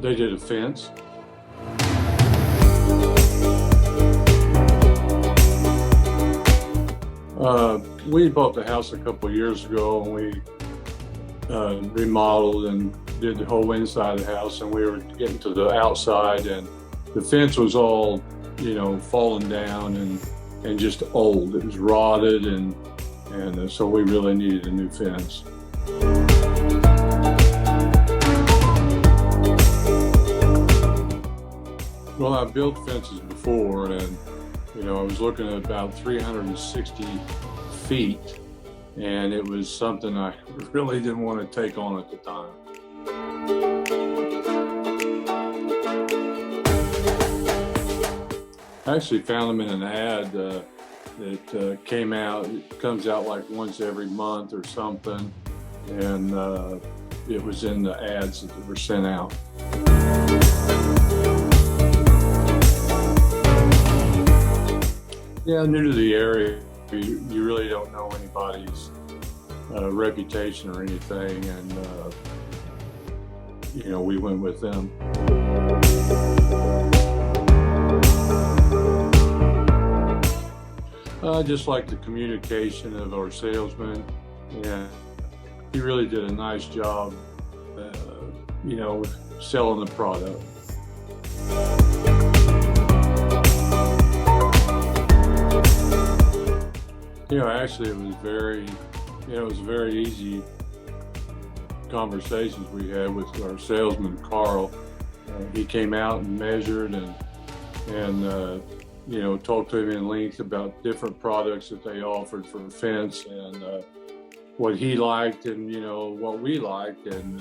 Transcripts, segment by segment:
They did a fence. We bought the house a couple of years ago, and we remodeled and did the whole inside of the house, and we were getting to the outside, and the fence was all, falling down and just old. It was rotted, and so we really needed a new fence. Well, I've built fences before, and I was looking at about 360 feet, and it was something I really didn't want to take on at the time. I actually found them in an ad that came out. It comes out like once every month or something, and it was in the ads that were sent out. Yeah, new to the area, you really don't know anybody's reputation or anything, and we went with them. I just like the communication of our salesman, and he really did a nice job, selling the product. Actually, it was very easy conversations we had with our salesman, Carl. He came out and measured and talked to him in length about different products that they offered for the fence, and what he liked and, what we liked. And,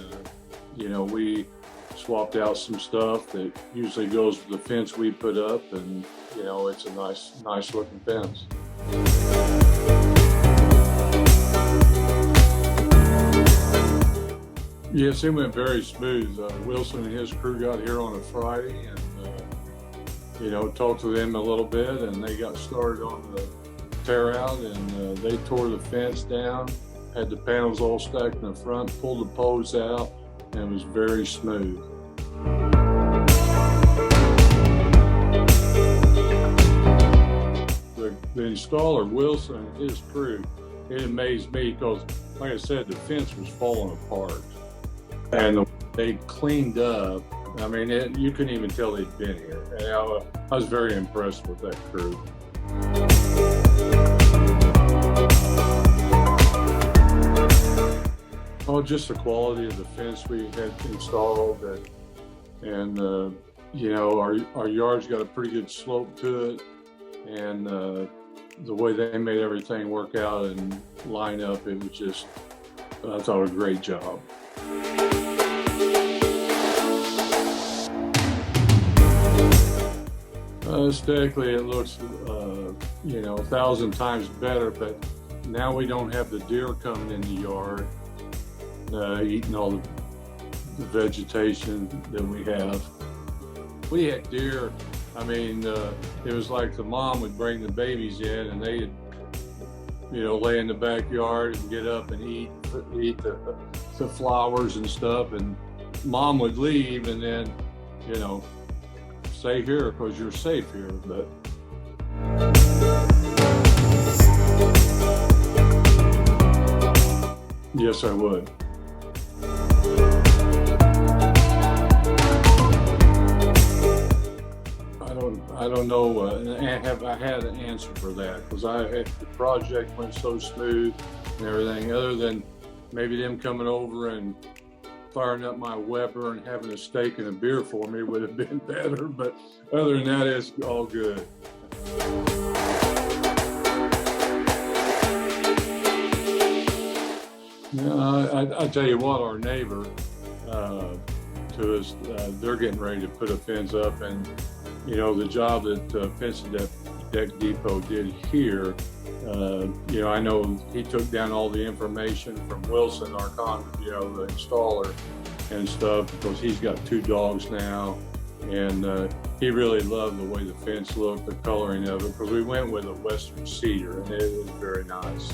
we swapped out some stuff that usually goes with the fence we put up, and, it's a nice looking fence. Yes, it went very smooth. Wilson and his crew got here on a Friday, and talked to them a little bit, and they got started on the tear out, and they tore the fence down, had the panels all stacked in the front, pulled the posts out, and it was very smooth. The installer, Wilson, and his crew, it amazed me because, like I said, the fence was falling apart, and they cleaned up. I mean, you couldn't even tell they'd been here. And I was very impressed with that crew. Oh, just the quality of the fence we had installed, and our yard's got a pretty good slope to it, and the way they made everything work out and line up, it was just, I thought, a great job. Aesthetically, it looks, 1,000 times better, but now we don't have the deer coming in the yard, eating all the vegetation that we have. We had deer. I mean, it was like the mom would bring the babies in, and they'd, lay in the backyard and get up and eat the flowers and stuff, and mom would leave, and then, stay here because you're safe here. But yes, I would. I don't know. I had an answer for that, because the project went so smooth and everything. Other than maybe them coming over and firing up my Weber and having a steak and a beer for me would have been better. But other than that, it's all good. I tell you what, our neighbor to us, they're getting ready to put a fence up, and the job that Fence Deck Depot did here, I know he took down all the information from Wilson, the installer and stuff, because he's got 2 dogs now, and he really loved the way the fence looked, the coloring of it, because we went with a western cedar, and it was very nice.